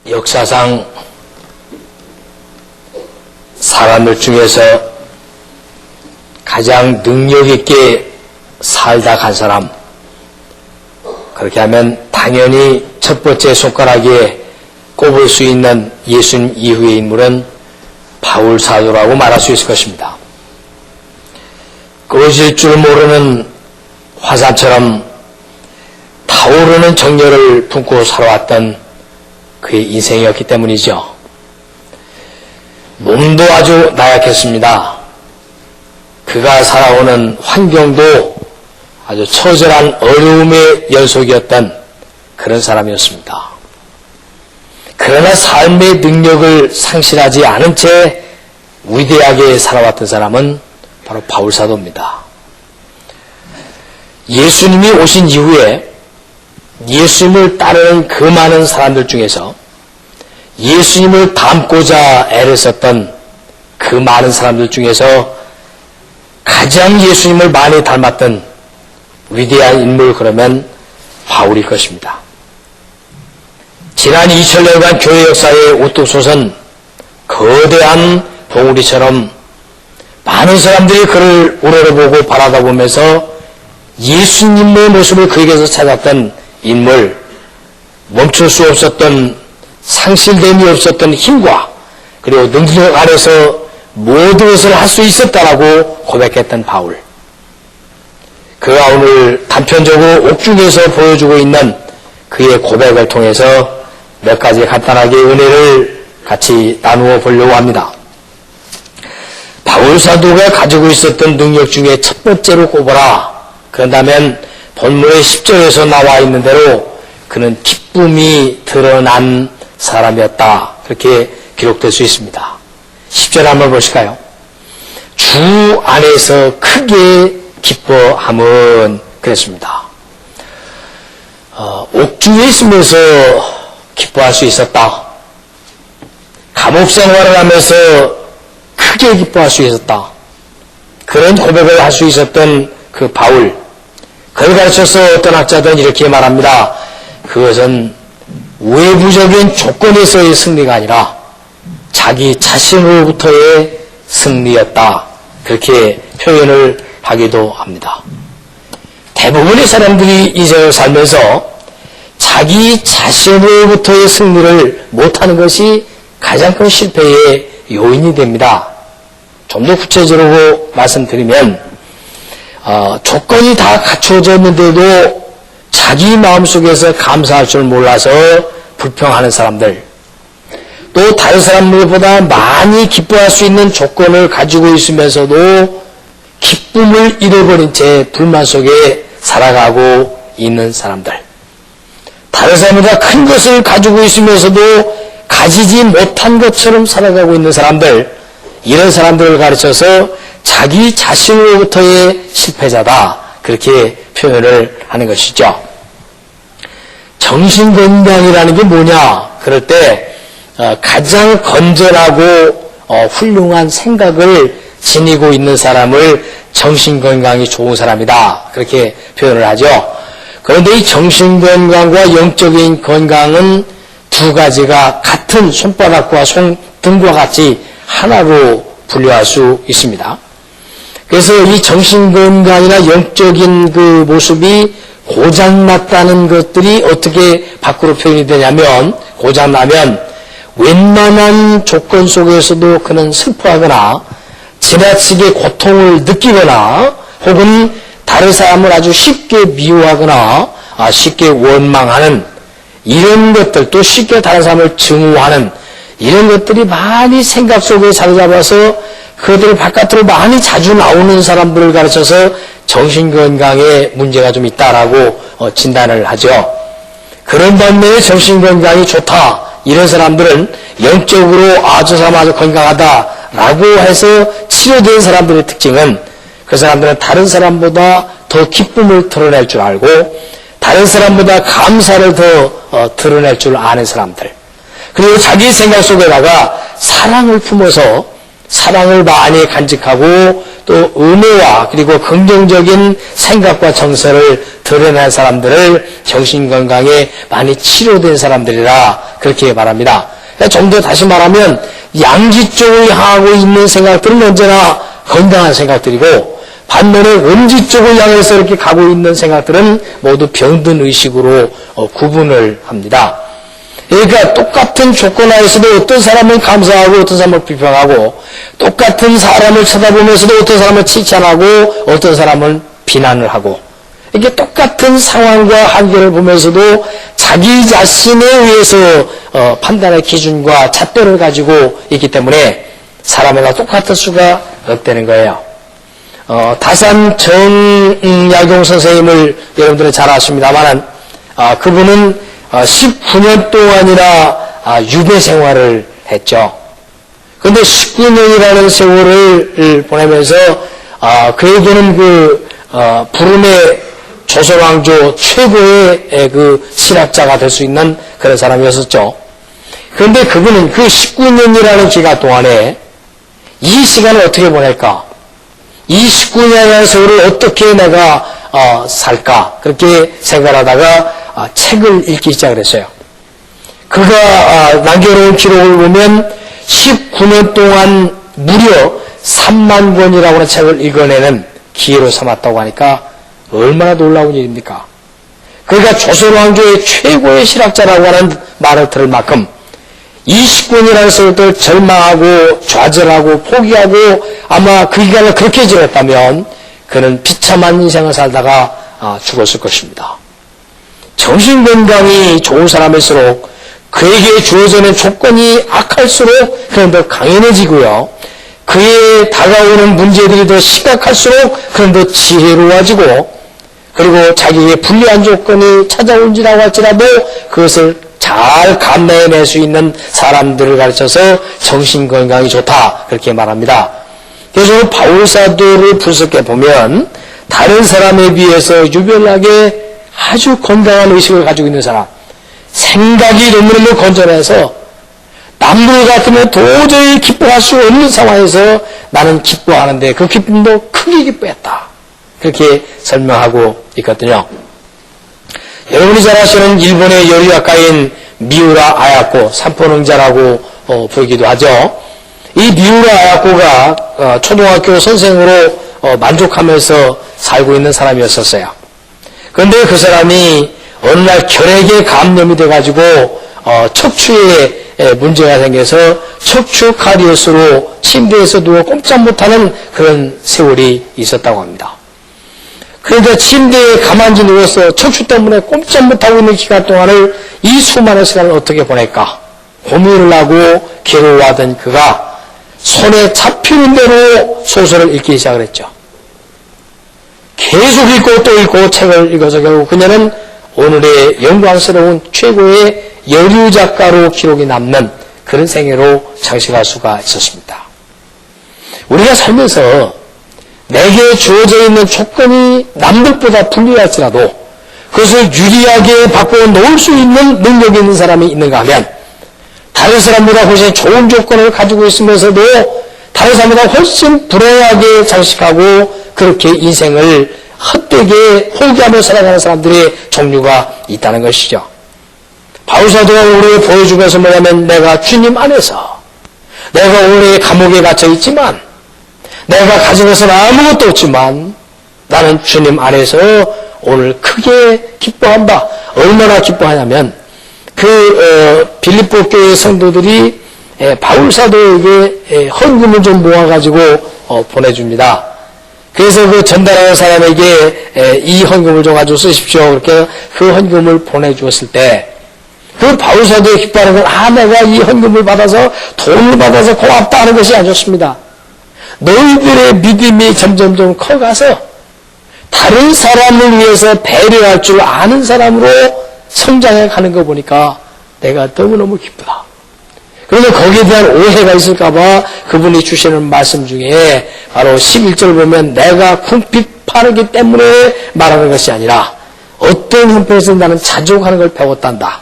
역사상 사람들 중에서 가장 능력 있게 살다 간 사람, 그렇게 하면 당연히 첫 번째 손가락에 꼽을 수 있는 예수님 이후의 인물은 바울 사도라고 말할 수 있을 것입니다. 꺼질 줄 모르는 화산처럼 타오르는 정열을 품고 살아왔던 그의 인생이었기 때문이죠. 몸도 아주 나약했습니다. 그가 살아오는 환경도 아주 처절한 어려움의 연속이었던 그런 사람이었습니다. 그러나 삶의 능력을 상실하지 않은 채 위대하게 살아왔던 사람은 바로 바울 사도입니다. 예수님이 오신 이후에 예수님을 따르는 그 많은 사람들 중에서 예수님을 닮고자 애를 썼던 그 많은 사람들 중에서 가장 예수님을 많이 닮았던 위대한 인물, 그러면 바울일 것입니다. 지난 2000년간 교회 역사에 우뚝 솟은 거대한 봉우리처럼 많은 사람들이 그를 우러러보고 바라다보면서 예수님의 모습을 그에게서 찾았던 인물, 멈출 수 없었던 상실됨이 없었던 힘과 그리고 능력 안에서 모든 것을 할 수 있었다라고 고백했던 바울. 그가 오늘 단편적으로 옥중에서 보여주고 있는 그의 고백을 통해서 몇 가지 간단하게 은혜를 같이 나누어 보려고 합니다. 바울 사도가 가지고 있었던 능력 중에 첫 번째로 꼽아라. 그런다면 본문의 10절에서 나와 있는 대로 그는 기쁨이 드러난 사람이었다. 그렇게 기록될 수 있습니다. 10절 한번 보실까요? 주 안에서 크게 기뻐함은 그랬습니다. 옥중에 있으면서 기뻐할 수 있었다. 감옥 생활을 하면서 크게 기뻐할 수 있었다. 그런 고백을 할 수 있었던 그 바울. 그를 가르쳐서 어떤 학자들은 이렇게 말합니다. 그것은 외부적인 조건에서의 승리가 아니라 자기 자신으로부터의 승리였다. 그렇게 표현을 하기도 합니다. 대부분의 사람들이 인생을 살면서 자기 자신으로부터의 승리를 못하는 것이 가장 큰 실패의 요인이 됩니다. 좀 더 구체적으로 말씀드리면 조건이 다 갖춰졌는데도 자기 마음속에서 감사할 줄 몰라서 불평하는 사람들, 또 다른 사람들보다 많이 기뻐할 수 있는 조건을 가지고 있으면서도 기쁨을 잃어버린 채 불만 속에 살아가고 있는 사람들, 다른 사람보다 큰 것을 가지고 있으면서도 가지지 못한 것처럼 살아가고 있는 사람들, 이런 사람들을 가르쳐서 자기 자신으로부터의 실패자다. 그렇게 표현을 하는 것이죠. 정신건강이라는 게 뭐냐? 그럴 때 가장 건전하고 훌륭한 생각을 지니고 있는 사람을 정신건강이 좋은 사람이다. 그렇게 표현을 하죠. 그런데 이 정신건강과 영적인 건강은 두 가지가 같은 손바닥과 손등과 같이 하나로 분류할 수 있습니다. 그래서 이 정신건강이나 영적인 그 모습이 고장났다는 것들이 어떻게 밖으로 표현이 되냐면, 고장나면 웬만한 조건 속에서도 그는 슬퍼하거나 지나치게 고통을 느끼거나 혹은 다른 사람을 아주 쉽게 미워하거나 쉽게 원망하는 이런 것들, 또 쉽게 다른 사람을 증오하는 이런 것들이 많이 생각 속에 자리 잡아서 그들을 바깥으로 많이 자주 나오는 사람들을 가르쳐서 정신건강에 문제가 좀 있다라고 진단을 하죠. 그런 반면에 정신건강이 좋다, 이런 사람들은 영적으로 저 사람 아주 건강하다라고 해서 치료된 사람들의 특징은 그 사람들은 다른 사람보다 더 기쁨을 드러낼 줄 알고 다른 사람보다 감사를 더 드러낼 줄 아는 사람들, 그리고 자기 생각 속에다가 사랑을 품어서 사랑을 많이 간직하고 또 은혜와 그리고 긍정적인 생각과 정서를 드러낸 사람들을 정신건강에 많이 치료된 사람들이라 그렇게 말합니다. 좀 더 다시 말하면 양지 쪽을 향하고 있는 생각들은 언제나 건강한 생각들이고, 반면에 음지 쪽을 향해서 이렇게 가고 있는 생각들은 모두 병든 의식으로 구분을 합니다. 그러니까 똑같은 조건 하에서도 어떤 사람은 감사하고 어떤 사람은 비평하고, 똑같은 사람을 쳐다보면서도 어떤 사람은 칭찬하고 어떤 사람은 비난을 하고, 이게 똑같은 상황과 한계를 보면서도 자기 자신에 의해서 판단의 기준과 잣대를 가지고 있기 때문에 사람마다 똑같을 수가 없다는 거예요. 다산 정약용 선생님을 여러분들은 잘 아십니다만, 그분은 19년 동안이나 유배 생활을 했죠. 그런데 19년이라는 세월을 보내면서 그에게는 부름의 조선왕조 최고의 그 신학자가 될 수 있는 그런 사람이었었죠. 그런데 그분은 그 19년이라는 기간 동안에 이 시간을 어떻게 보낼까? 이 19년이라는 세월을 어떻게 내가 살까? 그렇게 생각하다가 책을 읽기 시작을 했어요. 그가 남겨놓은 기록을 보면 19년 동안 무려 3만 권이라고 하는 책을 읽어내는 기회로 삼았다고 하니까 얼마나 놀라운 일입니까? 그러니까 조선왕조의 최고의 실학자라고 하는 말을 들을 만큼 20권이라는 세월을 절망하고 좌절하고 포기하고 아마 그 기간을 그렇게 지냈다면 그는 비참한 인생을 살다가 죽었을 것입니다. 정신건강이 좋은 사람일수록 그에게 주어져 있는 조건이 악할수록 그는 더 강인해지고요. 그에 다가오는 문제들이 더 심각할수록 그는 더 지혜로워지고, 그리고 자기에게 불리한 조건이 찾아온지라고 할지라도 그것을 잘 감내해낼 수 있는 사람들을 가르쳐서 정신건강이 좋다 그렇게 말합니다. 그래서 바울사도를 분석해 보면 다른 사람에 비해서 유별나게 아주 건강한 의식을 가지고 있는 사람, 생각이 너무너무 건전해서 남들 같으면 도저히 기뻐할 수 없는 상황에서 나는 기뻐하는데 그 기쁨도 크게 기뻐했다, 그렇게 설명하고 있거든요. 여러분이 잘 아시는 일본의 요리학가인 미우라 아야코, 삼포능자라고 부르기도 하죠. 이 미우라 아야코가 초등학교 선생으로 만족하면서 살고 있는 사람이었었어요. 그런데 그 사람이 어느 날 결핵에 감염이 돼가지고 척추에 문제가 생겨서 척추 카리오스로 침대에서 누워 꼼짝 못하는 그런 세월이 있었다고 합니다. 그러니까 침대에 가만히 누워서 척추 때문에 꼼짝 못하고 있는 기간 동안을 이 수많은 시간을 어떻게 보낼까 고민을 하고 괴로워하던 그가 손에 잡히는 대로 소설을 읽기 시작을 했죠. 계속 읽고 또 읽고 책을 읽어서 결국 그녀는 오늘의 영광스러운 최고의 여류 작가로 기록이 남는 그런 생애로 장식할 수가 있었습니다. 우리가 살면서 내게 주어져 있는 조건이 남들보다 불리할지라도 그것을 유리하게 바꿔 놓을 수 있는 능력이 있는 사람이 있는가 하면, 다른 사람보다 훨씬 좋은 조건을 가지고 있으면서도 다른 사람보다 훨씬 불행하게 장식하고 그렇게 인생을 헛되게 포기하며 살아가는 사람들의 종류가 있다는 것이죠. 바울사도가 우리에게 보여주면서 뭐냐면, 내가 주님 안에서, 내가 오늘 감옥에 갇혀 있지만, 내가 가진 것은 아무것도 없지만 나는 주님 안에서 오늘 크게 기뻐한다. 얼마나 기뻐하냐면, 빌립보 교회 성도들이 바울사도에게 헌금을 좀 모아가지고 보내줍니다. 그래서 그 전달하는 사람에게 이 헌금을 좀 가지고 쓰십시오. 그렇게 그 헌금을 보내주었을 때 그 바울사도의 기뻐하는 건 내가 이 헌금을 받아서 돈을 받아서 고맙다 하는 것이 아니었습니다. 너희들의 믿음이 점점점 커가서 다른 사람을 위해서 배려할 줄 아는 사람으로 성장해 가는 거 보니까 내가 너무너무 기쁘다. 그런데 거기에 대한 오해가 있을까봐 그분이 주시는 말씀 중에 바로 11절을 보면, 내가 궁핍 파르기 때문에 말하는 것이 아니라 어떤 형편에서 나는 자족하는 걸 배웠단다.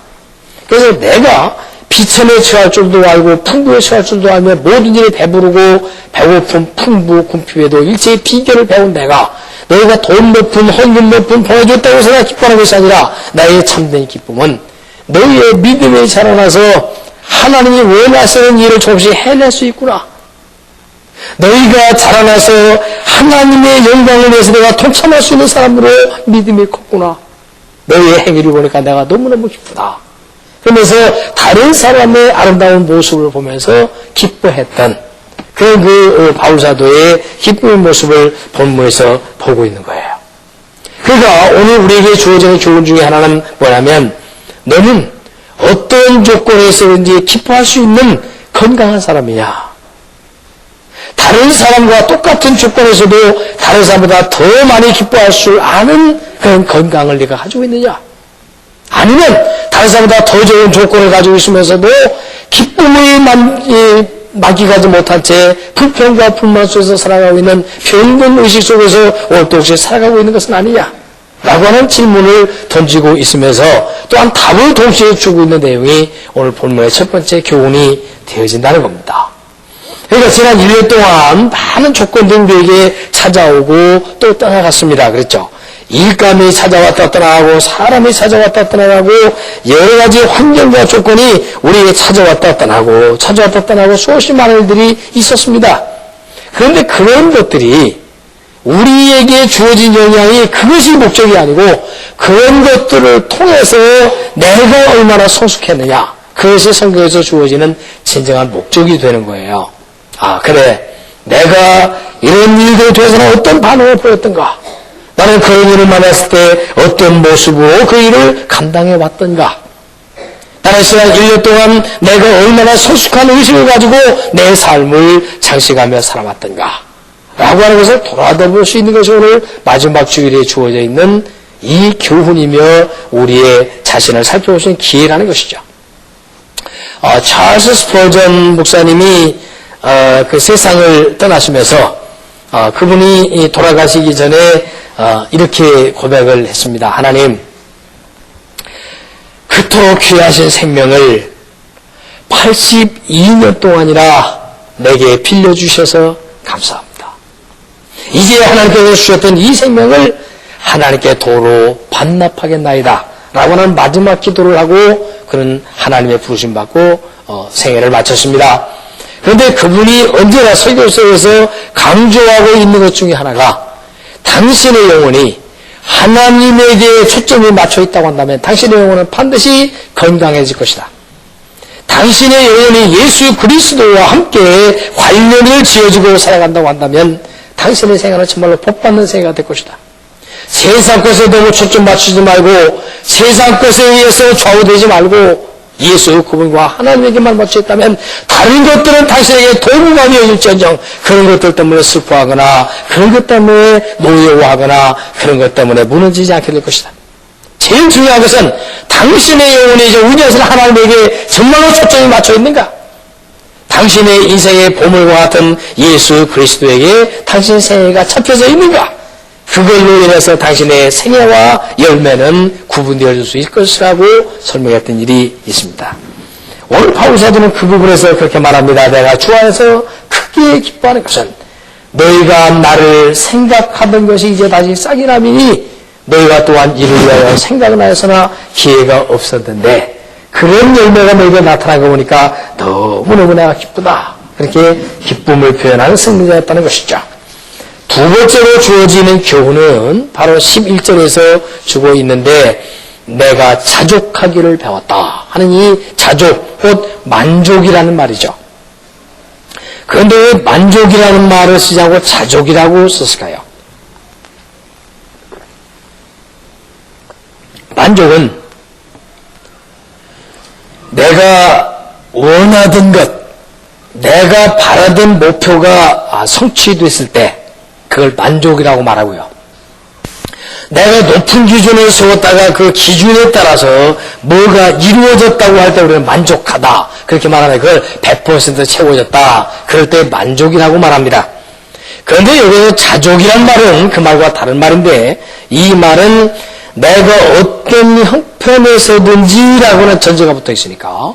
그래서 내가 비천에 처할 줄도 알고 풍부에 처할 줄도 알며 모든 일에 배부르고 배고픔, 풍부, 궁핍에도 일체의 비결을 배운 내가 너희가 돈 몇 푼, 헌금 몇 푼 보내줬다고 해서 내가 기뻐하는 것이 아니라 나의 참된 기쁨은 너희의 믿음에 자라나서 하나님이 원하시는 일을 조금씩 해낼 수 있구나. 너희가 자라나서 하나님의 영광을 위해서 내가 동참할 수 있는 사람으로 믿음이 컸구나. 너희의 행위를 보니까 내가 너무너무 기쁘다. 그러면서 다른 사람의 아름다운 모습을 보면서 기뻐했던 그 바울 사도의 기쁨의 모습을 본문에서 보고 있는 거예요. 그러니까 오늘 우리에게 주어지는 교훈 중에 하나는 뭐냐면 너는 어떤 조건에서든지 기뻐할 수 있는 건강한 사람이냐. 다른 사람과 똑같은 조건에서도 다른 사람보다 더 많이 기뻐할 줄 아는 그런 건강을 네가 가지고 있느냐. 아니면 다른 사람보다 더 좋은 조건을 가지고 있으면서도 기쁨을 만끽하지 못한 채 불평과 불만 속에서 살아가고 있는 병든 의식 속에서 오늘도 살아가고 있는 것은 아니냐 라고 하는 질문을 던지고 있으면서 또한 답을 동시에 주고 있는 내용이 오늘 본문의 첫 번째 교훈이 되어진다는 겁니다. 그러니까 지난 1년 동안 많은 조건들이 우리에게 찾아오고 또 떠나갔습니다. 그랬죠. 일감이 찾아왔다 떠나가고 사람이 찾아왔다 떠나가고 여러 가지 환경과 조건이 우리에게 찾아왔다 떠나고 수없이 많은 일들이 있었습니다. 그런데 그런 것들이 우리에게 주어진 영향이 그것이 목적이 아니고 그런 것들을 통해서 내가 얼마나 성숙했느냐 그것이 성경에서 주어지는 진정한 목적이 되는 거예요. 아 그래 내가 이런 일들에 대해서는 어떤 반응을 보였던가 나는 그런 일을 만났을 때 어떤 모습으로 그 일을 감당해 왔던가 나는 지난 1년 동안 내가 얼마나 성숙한 의식을 가지고 내 삶을 장식하며 살아왔던가 라고 하는 것을 돌아볼 수 있는 것이 오늘 마지막 주일에 주어져 있는 이 교훈이며 우리의 자신을 살펴볼 수 있는 기회라는 것이죠. 찰스 스퍼전 목사님이 그 세상을 떠나시면서 그분이 돌아가시기 전에 이렇게 고백을 했습니다. 하나님, 그토록 귀하신 생명을 82년 동안이나 내게 빌려주셔서 감사합니다. 이제 하나님께서 주셨던 이 생명을 하나님께 도로 반납하겠나이다 라고 하는 마지막 기도를 하고 그는 하나님의 부르심 받고 생애를 마쳤습니다. 그런데 그분이 언제나 설교서에서 강조하고 있는 것 중에 하나가 당신의 영혼이 하나님에게 초점이 맞춰 있다고 한다면 당신의 영혼은 반드시 건강해질 것이다. 당신의 영혼이 예수 그리스도와 함께 관련을 지어지고 살아간다고 한다면 당신의 생활은 정말로 복받는 생애가 될 것이다. 세상 것에 너무 초점 맞추지 말고 세상 것에 의해서 좌우되지 말고 예수 그분과 하나님에게만 맞춰 있다면 다른 것들은 당신에게 도구가 되어질지언정 그런 것들 때문에 슬퍼하거나 그런 것 때문에 노여워하거나 그런 것 때문에 무너지지 않게 될 것이다. 제일 중요한 것은 당신의 영혼이 이제 운영에서 하나님에게 정말로 초점이 맞춰 있는가? 당신의 인생의 보물과 같은 예수 그리스도에게 당신의 생애가 잡혀져 있는가? 그걸로 인해서 당신의 생애와 열매는 구분되어질 수 있을 것이라고 설명했던 일이 있습니다. 오늘 바울 사도는 그 부분에서 그렇게 말합니다. 내가 주 안에서 크게 기뻐하는 것은 너희가 나를 생각하던 것이 이제 다시 싹이 나미니 너희가 또한 이를 위하여 생각은 하였으나 기회가 없었는데 그런 열매가 너희에게 나타난 거 보니까 너무너무 내가 기쁘다. 그렇게 기쁨을 표현하는 승리자였다는 것이죠. 두 번째로 주어지는 교훈은 바로 11절에서 주고 있는데 내가 자족하기를 배웠다 하는 이 자족, 곧 만족이라는 말이죠. 그런데 왜 만족이라는 말을 쓰지 않고 자족이라고 썼을까요? 만족은 내가 원하던 것, 내가 바라던 목표가 성취됐을 때 그걸 만족이라고 말하고요. 내가 높은 기준을 세웠다가 그 기준에 따라서 뭐가 이루어졌다고 할 때 우리는 만족하다. 그렇게 말하면 그걸 100% 채워졌다. 그럴 때 만족이라고 말합니다. 그런데 여기서 자족이란 말은 그 말과 다른 말인데 이 말은 내가 어떤 형편에서든지라고는 전제가 붙어 있으니까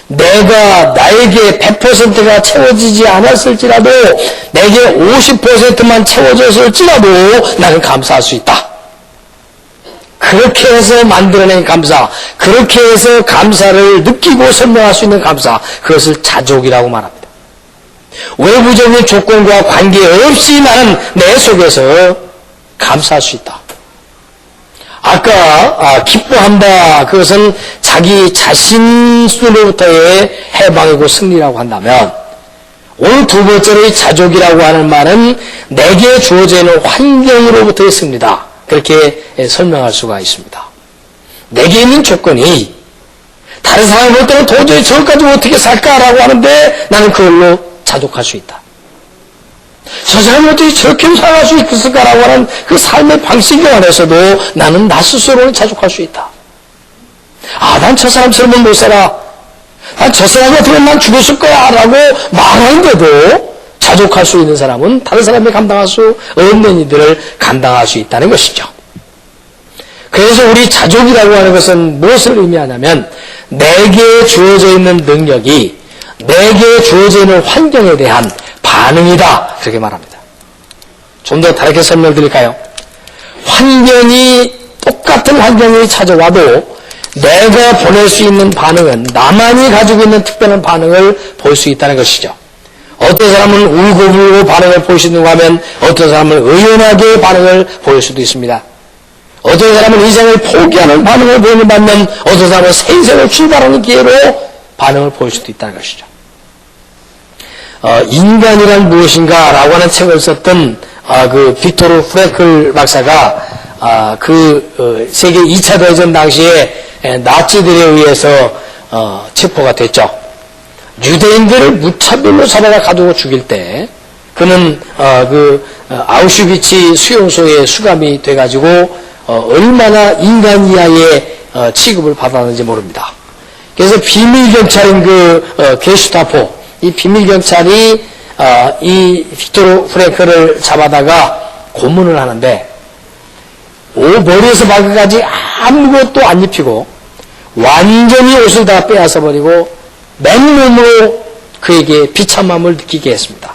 나에게 100%가 채워지지 않았을지라도 내게 50%만 채워졌을지라도 나는 감사할 수 있다. 그렇게 해서 만들어낸 감사, 그렇게 해서 감사를 느끼고 설명할 수 있는 감사, 그것을 자족이라고 말합니다. 외부적인 조건과 관계없이 나는 내 속에서 감사할 수 있다. 아까 기뻐한다, 그것은 자기 자신으로부터의 해방이고 승리라고 한다면, 오늘 두 번째로 이 자족이라고 하는 말은 내게 주어져 있는 환경으로부터의 승리다. 그렇게 설명할 수가 있습니다. 내게 있는 조건이 다른 사람이 볼 때는 도저히 저것까지 어떻게 살까라고 하는데 나는 그걸로 자족할 수 있다. 저 사람이 어떻게 저렇게 살아갈 수 있을까라고 하는 그 삶의 방식에 관해서도 나는 나 스스로를 자족할 수 있다. 난 저 사람처럼은 못 살아. 난 저 사람이 어떻게 난 죽었을 거야 라고 말하는데도 자족할 수 있는 사람은 다른 사람이 감당할 수 없는 이들을 감당할 수 있다는 것이죠. 그래서 우리 자족이라고 하는 것은 무엇을 의미하냐면 내게 주어져 있는 능력이 내게 주어져 있는 환경에 대한 반응이다. 그렇게 말합니다. 좀 더 다르게 설명드릴까요? 똑같은 환경이 찾아와도 내가 보낼 수 있는 반응은 나만이 가지고 있는 특별한 반응을 볼 수 있다는 것이죠. 어떤 사람은 울고불고 반응을 보일 수 있는가 하면 어떤 사람은 의연하게 반응을 보일 수도 있습니다. 어떤 사람은 인생을 포기하는 반응을 보이는 반면 어떤 사람은 새 인생을 출발하는 기회로 반응을 보일 수도 있다는 것이죠. 인간이란 무엇인가 라고 하는 책을 썼던 그 빅토르 프랭클 박사가 세계 2차 대전 당시에 나치들에 의해서 체포가 됐죠. 유대인들을 무차별로 잡아다 가두고 죽일 때 그는 아우슈비츠 수용소에 수감이 돼가지고 얼마나 인간 이하의 취급을 받았는지 모릅니다. 그래서 비밀경찰인 게슈타포, 이 비밀경찰이 이 빅토르 프랭클을 잡아다가 고문을 하는데 머리에서 발끝까지 아무것도 안 입히고 완전히 옷을 다 빼앗아버리고 맨몸으로 그에게 비참함을 느끼게 했습니다.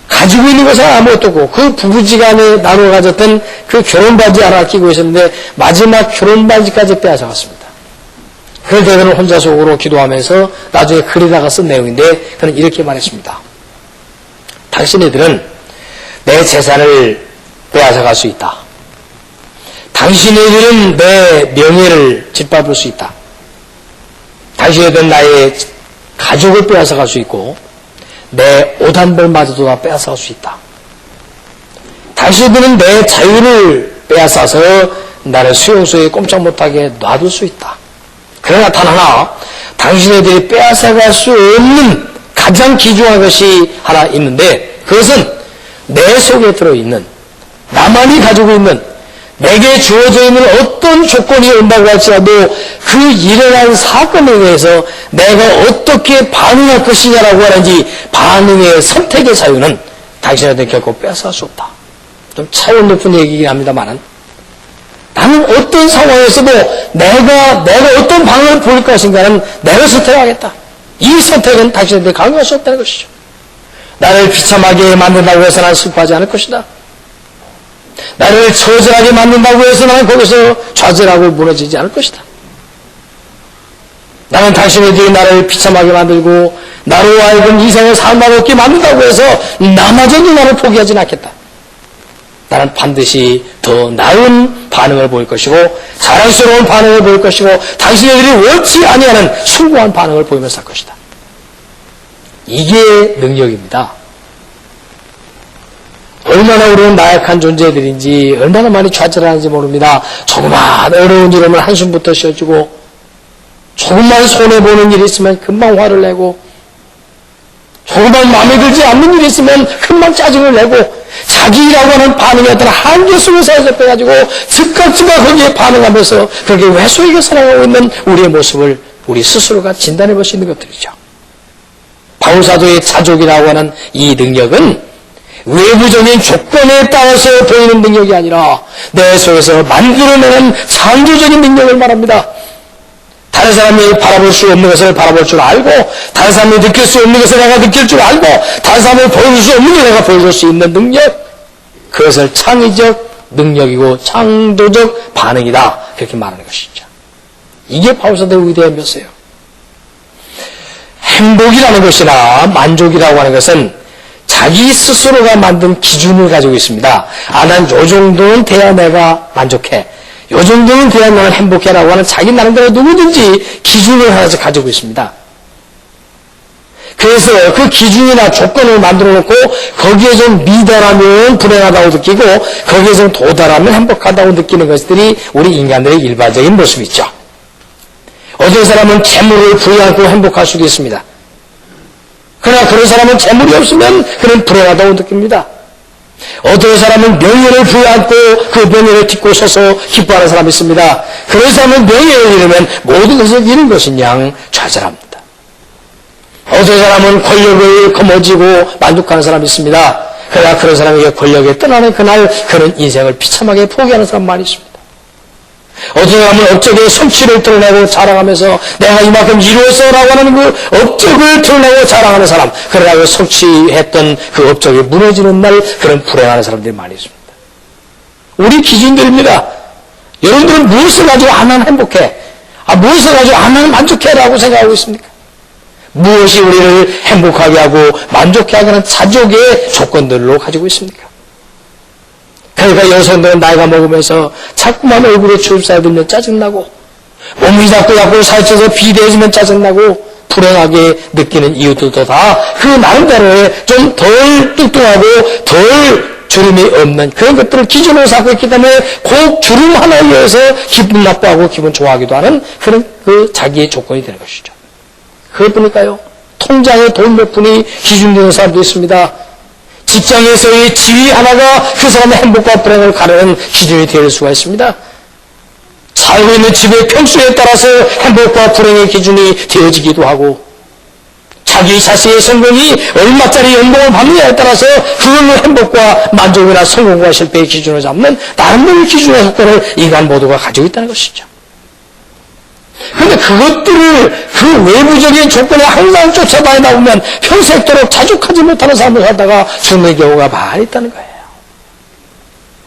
가지고 있는 것은 아무것도 없고 그 부부지간에 나눠 가졌던 그 결혼반지 하나 끼고 있었는데 마지막 결혼반지까지 빼앗아갔습니다. 그럴 때 그는 혼자 속으로 기도하면서 나중에 글에다가 쓴 내용인데 그는 이렇게 말했습니다. 당신네들은 내 재산을 빼앗아갈 수 있다. 당신네들은 내 명예를 짓밟을 수 있다. 당신네들은 나의 가족을 빼앗아갈 수 있고 내 옷 한 벌마저도 다 빼앗아갈 수 있다. 당신들은 내 자유를 빼앗아서 나를 수용소에 꼼짝 못하게 놔둘 수 있다. 그러나 단 하나 당신네들이 빼앗아갈 수 없는 가장 귀중한 것이 하나 있는데 그것은 내 속에 들어있는 나만이 가지고 있는 내게 주어져 있는 어떤 조건이 온다고 할지라도 그 일어난 사건에 대해서 내가 어떻게 반응할 것이냐라고 하는지 반응의 선택의 자유는 당신한테 결코 뺏어갈 수 없다. 좀 차원 높은 얘기긴 합니다만은 나는 어떤 상황에서도 내가 어떤 반응을 보일 것인가는 내가 선택하겠다. 이 선택은 당신한테 강요할 수 없다는 것이죠. 나를 비참하게 만든다고 해서 나는 슬퍼하지 않을 것이다. 나를 처절하게 만든다고 해서 나는 거기서 좌절하고 무너지지 않을 것이다. 나는 당신들이 나를 비참하게 만들고 나로 하여금 이생을 삶아 없게 만든다고 해서 나마저도 나를 포기하지 않겠다. 나는 반드시 더 나은 반응을 보일 것이고 자랑스러운 반응을 보일 것이고 당신들이 원치 아니하는 숭고한 반응을 보이면서 할 것이다. 이게 능력입니다. 얼마나 우리는 나약한 존재들인지 얼마나 많이 좌절하는지 모릅니다. 조그만 어려운 일이면 한숨부터 쉬어주고 조금만 손해보는 일이 있으면 금방 화를 내고 조금만 마음에 들지 않는 일이 있으면 금방 짜증을 내고 자기라고 하는 반응에 어떤 한계 속에서 빼가지고 즉각 거기에 반응하면서 그렇게 왜소하게 살아가고 있는 우리의 모습을 우리 스스로가 진단해 볼 수 있는 것들이죠. 바울사도의 자족이라고 하는 이 능력은 외부적인 조건에 따라서 보이는 능력이 아니라 내 속에서 만들어내는 창조적인 능력을 말합니다. 다른 사람이 바라볼 수 없는 것을 바라볼 줄 알고, 다른 사람이 느낄 수 없는 것을 내가 느낄 줄 알고, 다른 사람이 보여줄 수 없는 것을 내가 보여줄 수 있는 능력, 그것을 창의적 능력이고 창조적 반응이다, 그렇게 말하는 것이죠. 이게 바울사도의 위대한 묘사예요. 행복이라는 것이나 만족이라고 하는 것은 자기 스스로가 만든 기준을 가지고 있습니다. 난 요 정도는 돼야 내가 만족해, 요 정도는 돼야 나는 행복해라고 하는 자기 나름대로 누구든지 기준을 하나씩 가지고 있습니다. 그래서 그 기준이나 조건을 만들어 놓고 거기에 좀 미달하면 불행하다고 느끼고 거기에 좀 도달하면 행복하다고 느끼는 것들이 우리 인간들의 일반적인 모습이죠. 어떤 사람은 재물을 부여하고 행복할 수도 있습니다. 그러나 그런 사람은 재물이 없으면 그는 불행하다고 느낍니다. 어떤 사람은 명예를 부여하고 그 명예를 딛고 서서 기뻐하는 사람이 있습니다. 그런 사람은 명예를 잃으면 모든 것을 잃은 것인 양 좌절합니다. 어떤 사람은 권력을 거머쥐고 만족하는 사람이 있습니다. 그러나 그런 사람에게 권력에 떠나는 그날 그런 인생을 비참하게 포기하는 사람 많이 있습니다. 어떤 사람은 업적의 성취를 드러내고 자랑하면서 내가 이만큼 이루었어라고 하는 그 업적을 드러내고 자랑하는 사람, 그러나 그 성취했던 그 업적이 무너지는 날 그런 불행하는 사람들이 많이 있습니다. 우리 기준들입니다. 여러분들은 무엇을 가지고 하면 행복해? 무엇을 가지고 하면 만족해라고 생각하고 있습니까? 무엇이 우리를 행복하게 하고 만족해 하는 자족의 조건들로 가지고 있습니까? 그러니까 여성들은 나이가 먹으면서 자꾸만 얼굴에 주름살 들면 짜증나고, 몸이 자꾸 살쪄서 비대해지면 짜증나고, 불행하게 느끼는 이유들도 다 그 나름대로의 좀 덜 뚱뚱하고 덜 주름이 없는 그런 것들을 기준으로 삼고 있기 때문에 그 주름 하나에 의해서 기분 나빠하고 기분 좋아하기도 하는 그런 그 자기의 조건이 되는 것이죠. 그것뿐일까요? 통장에 돈 몇 푼이 기준되는 사람도 있습니다. 직장에서의 지위 하나가 그 사람의 행복과 불행을 가르는 기준이 될 수가 있습니다. 살고 있는 집의 평수에 따라서 행복과 불행의 기준이 되어지기도 하고, 자기 자신의 성공이 얼마짜리 연봉을 받느냐에 따라서 그걸로 행복과 만족이나 성공과 실패의 기준을 잡는 나름대로의 기준의 조건을 인간 모두가 가지고 있다는 것이죠. 그런데 그것들을 그 외부적인 조건에 항상 쫓아다니다 보면 평생도록 자족하지 못하는 삶을 살다가 죽는 경우가 많이 있다는 거예요.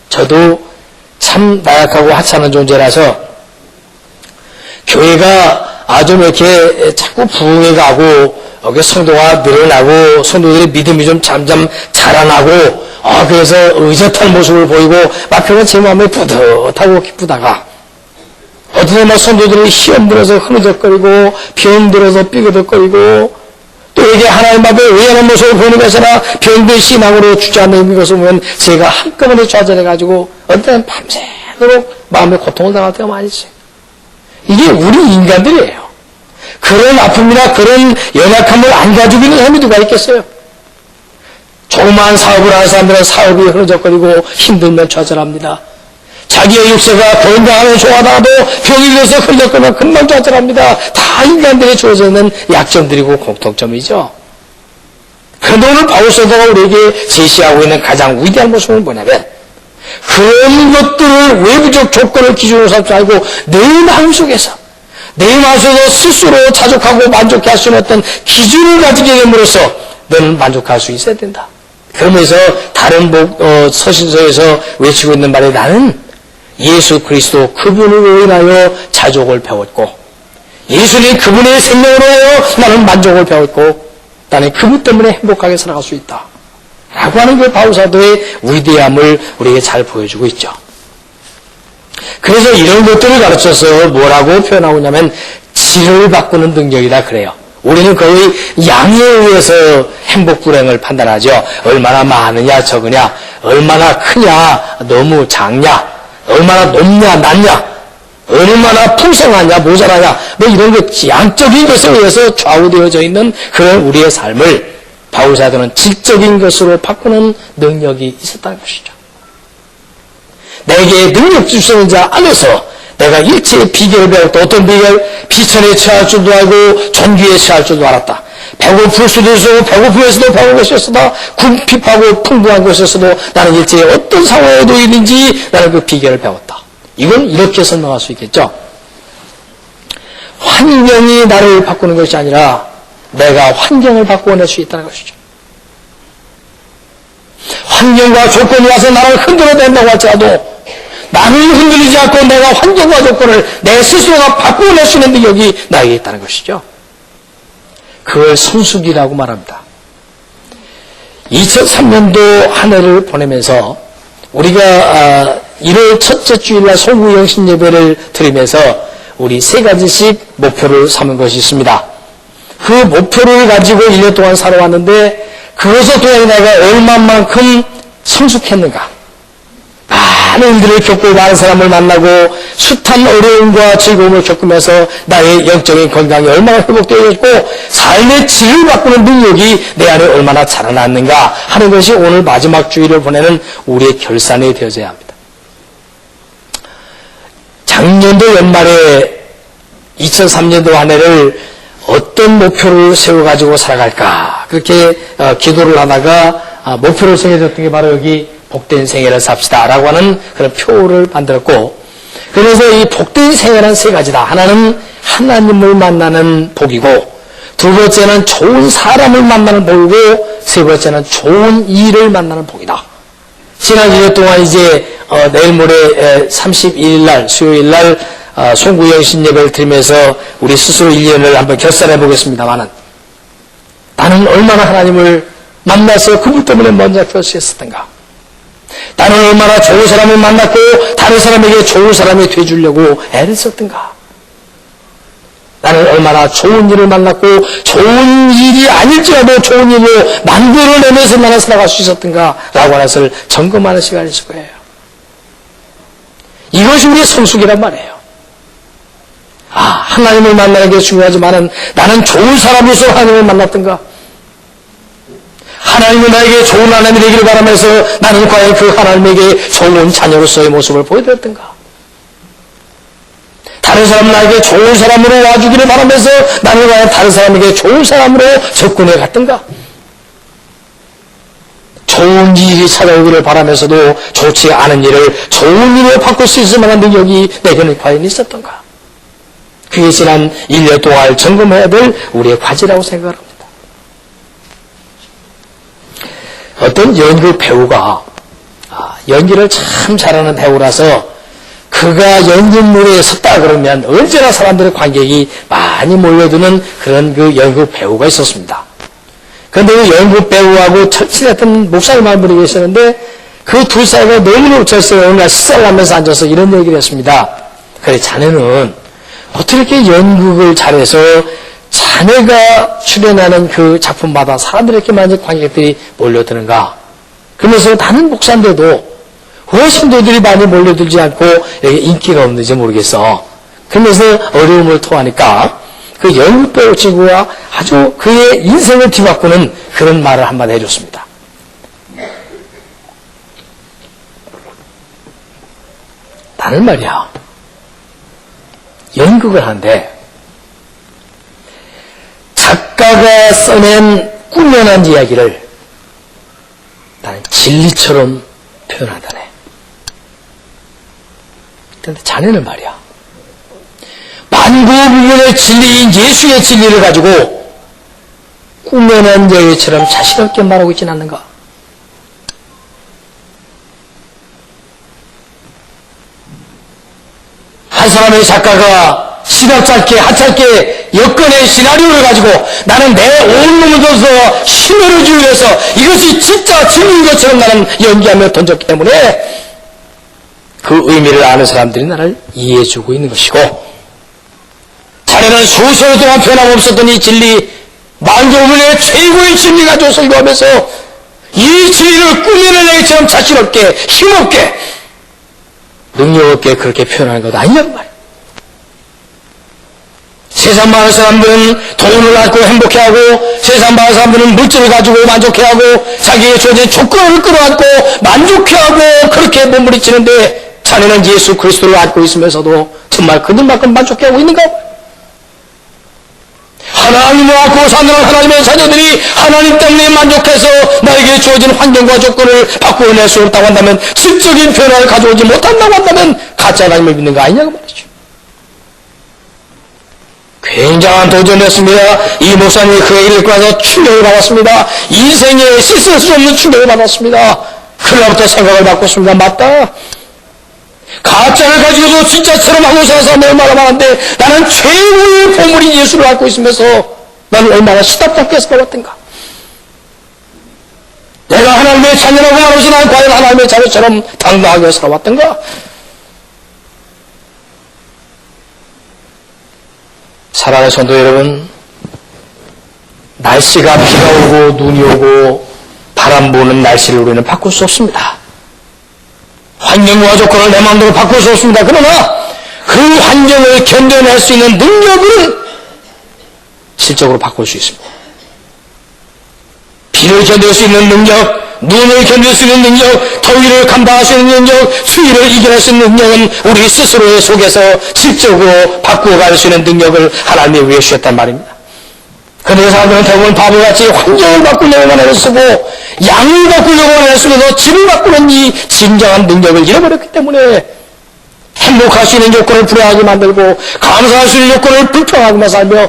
저도 참 나약하고 하찮은 존재라서 교회가 좀 이렇게 자꾸 부흥해 가고 성도가 늘어나고 성도들의 믿음이 좀 점점 자라나고 그래서 의젓한 모습을 보이고 막혀는 제 마음에 뿌듯하고 기쁘다가 어떤 날 성도들이 시험 들어서 흐느적거리고 병 들어서 삐그덕거리고 또 이게 하나님 앞에 의연한 모습을 보는 것이나 병든 신앙으로 주저앉는 것을 보면 제가 한꺼번에 좌절해가지고 어떤 때는 밤새도록 마음의 고통을 당할 때가 많이 있어요. 이게 우리 인간들이에요. 그런 아픔이나 그런 연약함을 안 가지고 있는 사람이 누가 있겠어요? 조그마한 사업을 하는 사람들은 사업이 흐느적거리고 힘들면 좌절합니다. 자기의 육체가 건강하면 좋아하다가도 병이 들어서 흘렸거나 금방 좌절합니다. 다 인간들이 주어져 있는 약점들이고 공통점이죠. 그런데 오늘 바울사도가 우리에게 제시하고 있는 가장 위대한 모습은 뭐냐면 그런 것들을 외부적 조건을 기준으로 삼지 말고 내 마음 속에서 스스로 자족하고 만족해 할 수 있는 어떤 기준을 가지게 됨으로써 너는 만족할 수 있어야 된다. 그러면서 다른 서신서에서 외치고 있는 말이 나는 예수 그리스도 그분으로 인하여 자족을 배웠고 예수님 그분의 생명으로 하여 나는 만족을 배웠고 나는 그분 때문에 행복하게 살아갈 수 있다 라고 하는 그 바울사도의 위대함을 우리에게 잘 보여주고 있죠. 그래서 이런 것들을 가르쳐서 뭐라고 표현하고 있냐면 질을 바꾸는 능력이다 그래요. 우리는 거의 양에 의해서 행복 불행을 판단하죠. 얼마나 많으냐 적으냐, 얼마나 크냐 너무 작냐, 얼마나 높냐 낮냐, 얼마나 풍성하냐 모자라냐, 이런 것 양적인 것에 의해서 좌우되어져 있는 그런 우리의 삶을 바울사도는 질적인 것으로 바꾸는 능력이 있었다는 것이죠. 내게 능력 주시는 자 안에서 내가 일체의 비결을 배웠다. 어떤 비결? 비천에 처할 줄도 알고 존귀에 처할 줄도 알았다. 배고플 수도 있어도 배고프면서도 배고픈 것이었으나 궁핍하고 풍부한 것이었어도 나는 일체의 어떤 상황에도 있는지 나는 그 비결을 배웠다. 이건 이렇게 설명할 수 있겠죠. 환경이 나를 바꾸는 것이 아니라 내가 환경을 바꾸어낼 수 있다는 것이죠. 환경과 조건이 와서 나를 흔들어댄다고 할지라도 나를 흔들리지 않고 내가 환경과 조건을 내 스스로가 바꾸어낼 수 있는 능력이 나에게 있다는 것이죠. 그걸 성숙이라고 말합니다. 2003년도 한 해를 보내면서 우리가 1월 첫째 주일날 송구영신 예배를 드리면서 우리 세 가지씩 목표를 삼은 것이 있습니다. 그 목표를 가지고 1년 동안 살아왔는데 그것을 통해 내가 얼마만큼 성숙했는가. 많은 일들을 겪고 많은 사람을 만나고 숱한 어려움과 즐거움을 겪으면서 나의 영적인 건강이 얼마나 회복되어 있고 삶의 질을 바꾸는 능력이 내 안에 얼마나 자라났는가 하는 것이 오늘 마지막 주일을 보내는 우리의 결산이 되어져야 합니다. 작년도 연말에 2003년도 한 해를 어떤 목표를 세워가지고 살아갈까 그렇게 기도를 하다가 목표를 정해졌던 게 바로 여기 복된 생애를 삽시다 라고 하는 그런 표를 만들었고, 그래서 이 복된 생애는 세 가지다. 하나는 하나님을 만나는 복이고, 두 번째는 좋은 사람을 만나는 복이고, 세 번째는 좋은 일을 만나는 복이다. 지난 1년 동안 이제 내일 모레 31일 날 수요일 날 송구영신 예배를 드리면서 우리 스스로 1년을 한번 결산해 보겠습니다만은, 나는 얼마나 하나님을 만나서 그분 때문에 먼저 될 수 있었던가. 나는 얼마나 좋은 사람을 만났고 다른 사람에게 좋은 사람이 되어주려고 애를 썼던가. 나는 얼마나 좋은 일을 만났고 좋은 일이 아닐지라도 좋은 일로 만들어내면서 나는 살아갈 수 있었던가 라고 하는 것을 점검하는 시간이 있을 거예요. 이것이 우리의 성숙이란 말이에요. 하나님을 만나는 게 중요하지만은 나는 좋은 사람으로서 하나님을 만났던가, 하나님은 나에게 좋은 하나님이 되기를 바라면서 나는 과연 그 하나님에게 좋은 자녀로서의 모습을 보여드렸던가, 다른 사람 나에게 좋은 사람으로 와주기를 바라면서 나는 과연 다른 사람에게 좋은 사람으로 접근해 갔던가, 좋은 일이 찾아오기를 바라면서도 좋지 않은 일을 좋은 일로 바꿀 수 있을 만한 능력이 내게는 과연 있었던가. 그게 지난 1년 동안 점검해야 될 우리의 과제라고 생각합니다. 어떤 연극 배우가 연기를 참 잘하는 배우라서 그가 연극무대에 섰다 그러면 언제나 사람들의 관객이 많이 몰려드는 그런 그 연극 배우가 있었습니다. 그런데 그 연극 배우하고 철친했던 목사님 한 분이 계셨는데 그 두 사이가 너무나 웃겼어요. 어느 날 식사를 하면서 앉아서 이런 얘기를 했습니다. 그래, 자네는 어떻게 이렇게 연극을 잘해서 자네가 출연하는 그 작품마다 사람들이 이렇게 많이 관객들이 몰려드는가? 그러면서 나는 목사인데도 왜 신도들이 많이 몰려들지 않고 여기 인기가 없는지 모르겠어. 그러면서 어려움을 토하니까 그 연극배우 친구가 아주 그의 인생을 뒤바꾸는 그런 말을 한마디 해줬습니다. 나는 말이야, 연극을 하는데 작가가 써낸 꾸며낸 이야기를 나는 진리처럼 표현한다네. 그런데 자네는 말이야, 만고불변의 진리인 예수의 진리를 가지고 꾸며낸 이야기처럼 자신없게 말하고 있진 않는가? 한 사람의 작가가 시각 짧게 하찮게 엮어낸 시나리오를 가지고 나는 내 온몸을 던져서 힘을 주기 위해서 이것이 진짜 진리인 것처럼 나는 연기하며 던졌기 때문에 그 의미를 아는 사람들이 나를 이해해주고 있는 것이고, 자네는 수천 동안 변함없었던 이 진리, 만고불변의 최고의 진리 가지고 설교하면서 이 진리를 꾸며낸 애처럼 자신없게 힘없게 능력 없게 그렇게 표현하는 것 아니냐고 말이야. 세상 많은 사람들은 돈을 갖고 행복해하고, 세상 많은 사람들은 물질을 가지고 만족해하고, 자기의 주어진 조건을 끌어안고 만족해하고 그렇게 몸부림치는데, 자네는 예수 그리스도를 안고 있으면서도 정말 그들만큼 만족해하고 있는가? 하나님을 안고 사는 하나님의 자녀들이 하나님 때문에 만족해서 나에게 주어진 환경과 조건을 바꾸어낼 수 없다고 한다면, 질적인 변화를 가져오지 못한다고 한다면 가짜 하나님을 믿는 거 아니냐고 말이죠. 굉장한 도전이었습니다. 이 목사님이 그 얘기를 듣고 나서 충격을 받았습니다. 인생에 씻을 수 없는 충격을 받았습니다. 그날부터 생각을 바꿨습니다. 맞다. 가짜를 가지고도 진짜처럼 하고 사는 사람이 얼마나 많은데 나는 최고의 보물인 예수를 갖고 있으면서 나는 얼마나 시답답게 살아왔던가. 내가 하나님의 자녀라고 말하면서 나는 과연 하나님의 자녀처럼 당당하게 살아왔던가. 사랑하는 성도 여러분, 날씨가 비가 오고 눈이 오고 바람 부는 날씨를 우리는 바꿀 수 없습니다. 환경과 조건을 내 마음대로 바꿀 수 없습니다. 그러나 그 환경을 견뎌낼 수 있는 능력은 실적으로 바꿀 수 있습니다. 비를 견딜 수 있는 능력, 눈을 견딜 수 있는 능력, 더위를 감당할 수 있는 능력, 추위를 이겨낼 수 있는 능력은 우리 스스로의 속에서 실적으로 바꾸어갈 수 있는 능력을 하나님이 우리에게 주셨단 말입니다. 그런데 사람들은 대부분 바보같이 환경을 바꾸려고만 애를 쓰고 양을 바꾸려고만 애를 쓰면서 질을 바꾸는 이 진정한 능력을 잃어버렸기 때문에 행복할 수 있는 요건을 불행하게 만들고 감사할 수 있는 요건을 불평하고만 살며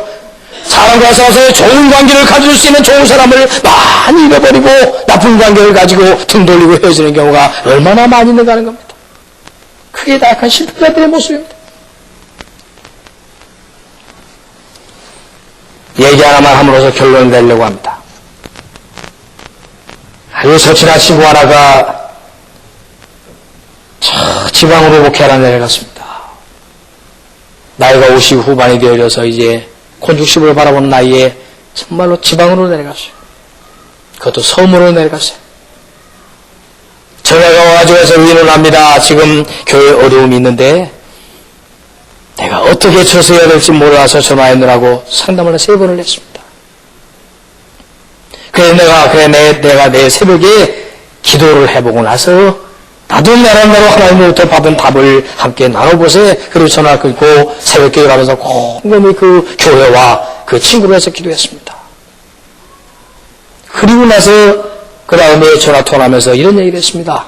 사람과 싸워서 좋은 관계를 가질 수 있는 좋은 사람을 많이 잃어버리고 나쁜 관계를 가지고 등 돌리고 헤어지는 경우가 얼마나 많이 있는가 하는 겁니다. 그게 다 약한 실패자들의 모습입니다. 얘기 하나만 함으로써 결론을 내려고 합니다. 아주 서친한 친구 하나가 저 지방으로 목회하러 내려갔습니다. 나이가 50 후반이 되어서 이제 곤죽십을 바라보는 나이에 정말로 지방으로 내려갔어요. 그것도 섬으로 내려갔어요. 전화가 와가지고 해서 의논을 합니다. 지금 교회에 어려움이 있는데 내가 어떻게 처서해야 될지 몰라서 전화했느라고 상담을 3번을 했습니다. 그래서 내가 내일 새벽에 기도를 해보고 나서 나도 나름대로 하나님으로부터 받은 답을 함께 나눠보세. 그리고 전화 끊고 새벽 기도를 하면서 곰곰이 그 교회와 그 친구를 해서 기도했습니다. 그리고 나서 그 다음에 전화 통화하면서 이런 얘기를 했습니다.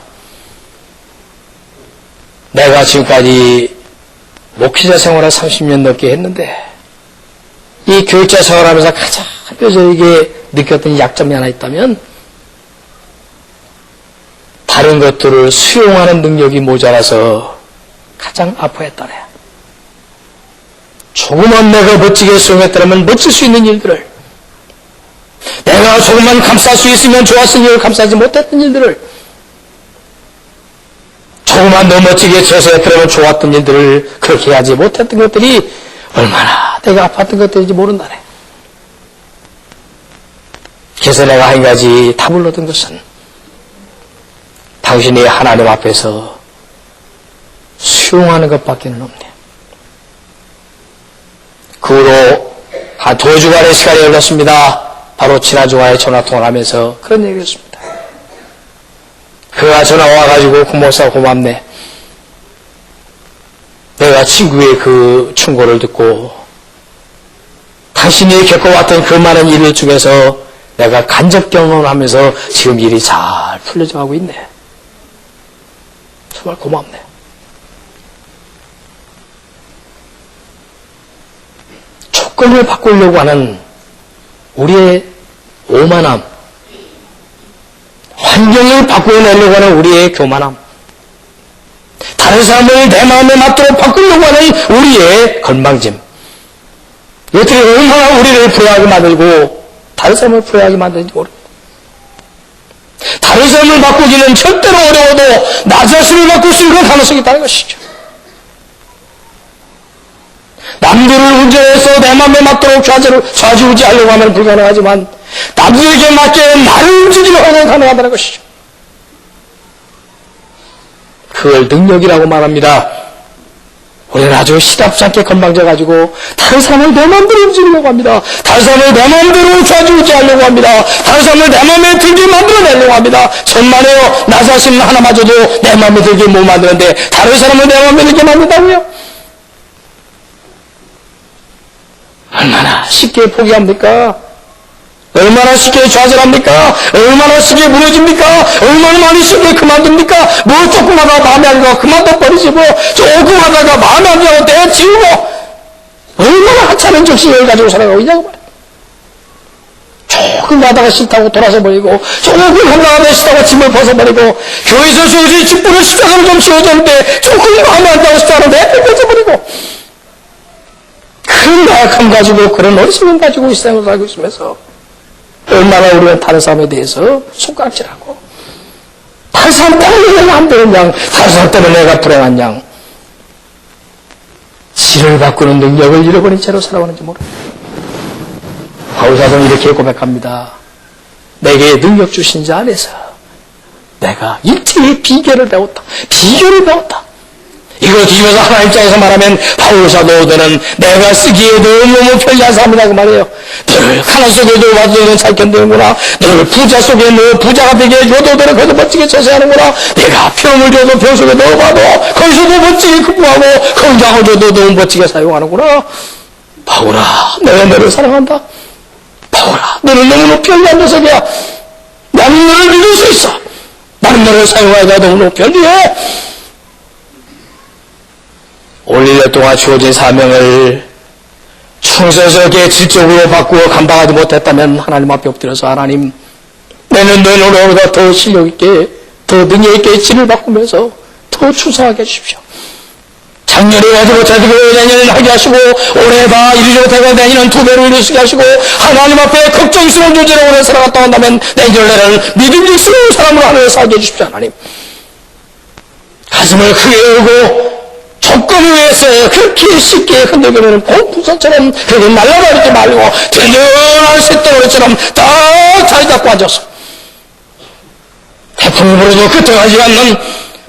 내가 지금까지 목회자 생활을 30년 넘게 했는데 이 교육자 생활하면서 가장 뼈저리게 느꼈던 약점이 하나 있다면 다른 것들을 수용하는 능력이 모자라서 가장 아파했다네. 조금만 내가 멋지게 수용했다면 멋질 수 있는 일들을, 내가 조금만 감쌀 수 있으면 좋았을 일을 감싸지 못했던 일들을, 조금만 더 멋지게 처소했다면 좋았던 일들을 그렇게 하지 못했던 것들이 얼마나 내가 아팠던 것들인지 모른다네. 그래서 내가 한 가지 답을 얻은 것은 당신이 하나님 앞에서 수용하는 것밖에는 없네. 그 후로 한 2주간의 시간이 흘렀습니다. 바로 지난 주간에 전화통화를 하면서 그런 얘기를 했습니다. 그가 전화 와가지고 고모사 고맙네. 내가 친구의 그 충고를 듣고 당신이 겪어왔던 그 많은 일 중에서 내가 간접 경험을 하면서 지금 일이 잘 풀려져 가고 있네. 정말 고맙네. 조건을 바꾸려고 하는 우리의 오만함, 환경을 바꾸려고 하는 우리의 교만함, 다른 사람을 내 마음에 맞도록 바꾸려고 하는 우리의 건방짐, 이것들이 얼마나 우리를 불행하게 만들고 다른 사람을 불행하게 만드는지 모릅니다. 다른 사람을 바꾸기는 절대로 어려워도 나 자신을 바꿀 수 있는 가능성이 있다는 것이죠. 남들을 운전해서 내 마음에 맞도록 좌지우지하려고 하면 불가능하지만 남들에게 맞게 나를 움직이려고 하면 가능하다는 것이죠. 그걸 능력이라고 말합니다. 우리는 아주 시답지 않게 건방져가지고 다른 사람을 내 마음대로 움직이려고 합니다. 다른 사람을 내 마음대로 좌지우지하려고 합니다. 다른 사람을 내 마음에 들게 만들어내려고 합니다. 천만에요. 나 자신 하나마저도 내 마음에 들게 못 만드는데 다른 사람을 내 마음에 들게 만든다고요? 얼마나 쉽게 포기합니까? 얼마나 쉽게 좌절합니까? 얼마나 쉽게 무너집니까? 얼마나 많이 쉽게 그만둡니까? 뭐 조금 하다가 마음에 안 들어 그만둬버리지 뭐 조금 하다가 마음에 안 들어 내치우고 얼마나 하찮은 정신을 가지고 살아가고 있냐고 말이야. 조금 가다가 싫다고 돌아서 버리고, 조금 한가하다 싫다고 짐을 벗어버리고, 교회에서 주어진 직분을 십자가로 좀 지워줬는데, 조금 마음에 안 타고 십자가로 내버려 벗어버리고, 그런 나약함 가지고, 그런 어리석음 가지고 이 세상을 살고 있으면서, 얼마나 우리는 다른 사람에 대해서 손가락질하고, 다른 사람 때문에 내가 안 되는 양, 다른 사람 때문에 내가 불행한 양, 지를 바꾸는 능력을 잃어버린 채로 살아가는지 모릅니다. 바울사도는 이렇게 고백합니다. 내게 능력 주신 자 안에서 내가 일체의 비결을 배웠다. 비결을 배웠다. 이걸 뒤집어서 하나님 입장에서 말하면 바울사도는 내가 쓰기에 너무너무 편리한 사람이라고 말해요. 늘 가난 속에도 와도 잘 견디는구나. 늘 부자 속에 너 부자가 되게 해줘도 너를 거기서 멋지게 처세하는구나. 내가 병을 줘도 병 속에 넣어봐도 거기서도 멋지게 극복하고 건강을 줘도 너무 멋지게 사용하는구나. 바울아, 내가 너를 사랑한다. 바울아, 너는 너무너무 편리한 녀석이야. 나는 너를 믿을 수 있어. 나는 너를 사용하기가 너무너무 편리해. 올 1년 동안 주어진 사명을 충성스럽게 질적으로 바꾸어 감당하지 못했다면 하나님 앞에 엎드려서 하나님, 내는 너희로보다 더 실력있게, 더 능력있게 질을 바꾸면서 더 충성하게 해주십시오. 작년에 하지 못하고 내년에는 하게 하시고, 올해 다 이루지 못하고 내년은 2배로 이루시게 하시고, 하나님 앞에 걱정스러운 존재로 오래 살아갔다 온다면 내년에는 믿음직스러운 사람으로 하늘에 살게 해주십시오. 하나님, 가슴을 크게 열고 조건을 위해서 그렇게 쉽게 흔들리는 공풍선처럼 그렇게 날아다니지 말고 든든한 쇳덩어리처럼 딱 자리 잡고 앉아서 태풍이 불어도 끄떡하지 않는,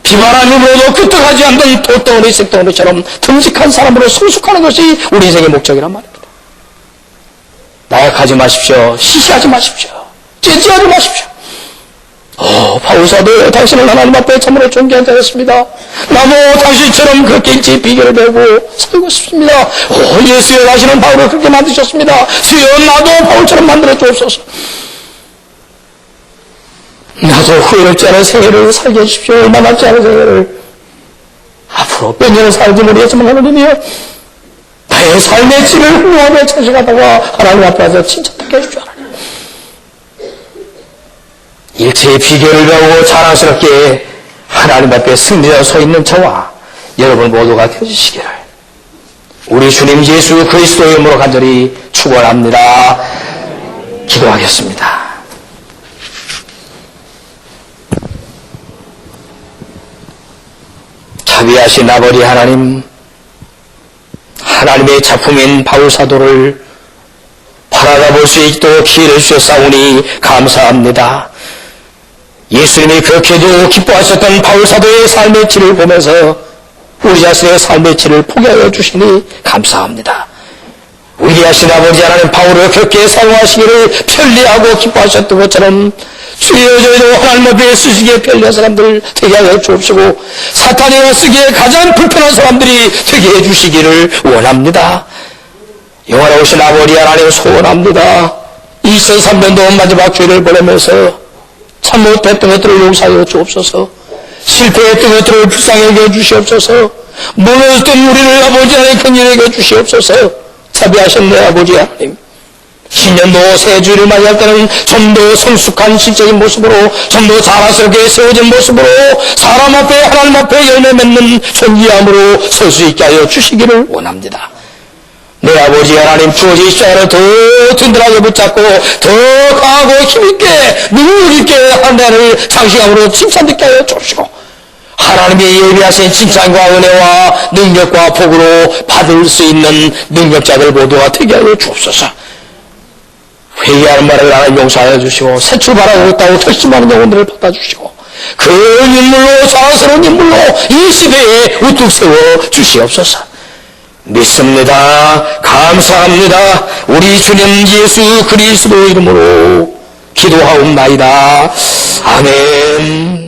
비바람이 불어도 끄떡하지 않는 돌덩어리 쇳덩어리처럼 듬직한 사람으로 성숙하는 것이 우리 인생의 목적이란 말입니다. 나약하지 마십시오. 시시하지 마십시오. 찌찌하지 마십시오. 바울사도 당신은 하나님 앞에 참으로 존귀한 자였습니다. 나도 당신처럼 그렇게 일찍 비결을 배우고 살고 싶습니다. 예수여, 당신은 바울을 그렇게 만드셨습니다. 주여, 나도 바울처럼 만들어 주옵소서. 나도 후회롭지 않은 생애를 살게 해주십시오. 얼마 남지 않은 생애를. 앞으로 몇 년을 살지 모르겠지만 하나님이여, 나의 삶의 질을 훌륭하게 찾아가다가 하나님 앞에 와서 칭찬하게 해주십시오. 일체의 비결을 배우고 자랑스럽게 하나님 앞에 승리하여 서 있는 저와 여러분 모두가 되어주시기를 우리 주님 예수 그리스도의 이름으로 간절히 축원합니다. 기도하겠습니다. 자비하신 아버지 하나님, 하나님의 작품인 바울사도를 바라다 볼 수 있도록 기회를 주셨사오니 감사합니다. 예수님이 그렇게도 기뻐하셨던 바울사도의 삶의 질을 보면서 우리 자신의 삶의 질을 포기하여 주시니 감사합니다. 위대하신 아버지 하나님, 바울을 그렇게 사용하시기를 편리하고 기뻐하셨던 것처럼 주여, 저희도 하나님 앞에 쓰시기에 편리한 사람들 되게 하여 주옵시고 사탄이 쓰기에 가장 불편한 사람들이 되게 해주시기를 원합니다. 영원하신 아버지 하나님, 소원합니다. 2003년도 마지막 주일을 보내면서 참못했던 것들을 용서하여 주옵소서. 실패했던 것들을 불쌍하게 해주시옵소서. 무너졌던 우리를 아버지 하나님 긍휼히 해주시옵소서. 자비하신 내 아버지 하나님, 신년도 새 주일을 맞이할 때는 좀 더 성숙한 실적인 모습으로, 좀 더 자랑스럽게 세워진 모습으로 사람 앞에 하나님 앞에 열매 맺는 존귀함으로 설 수 있게 하여 주시기를 원합니다. 내 아버지 하나님, 주어진 십자가를 더 든든하게 붙잡고 더 강하고 힘있게 능력있게 하나님을 장시간으로 칭찬듣게 하여 주시고 하나님의 예비하신 칭찬과 은혜와 능력과 복으로 받을 수 있는 능력자들 모두가 되게 하여 주옵소서. 회개하는 말을 하나님 용서하여 주시고 새 출발하고 있다고 결심하는 영혼들을 받아주시고 그 인물로, 자랑스러운 인물로 이 시대에 우뚝 세워 주시옵소서. 믿습니다. 감사합니다. 우리 주님 예수 그리스도 이름으로 기도하옵나이다. 아멘.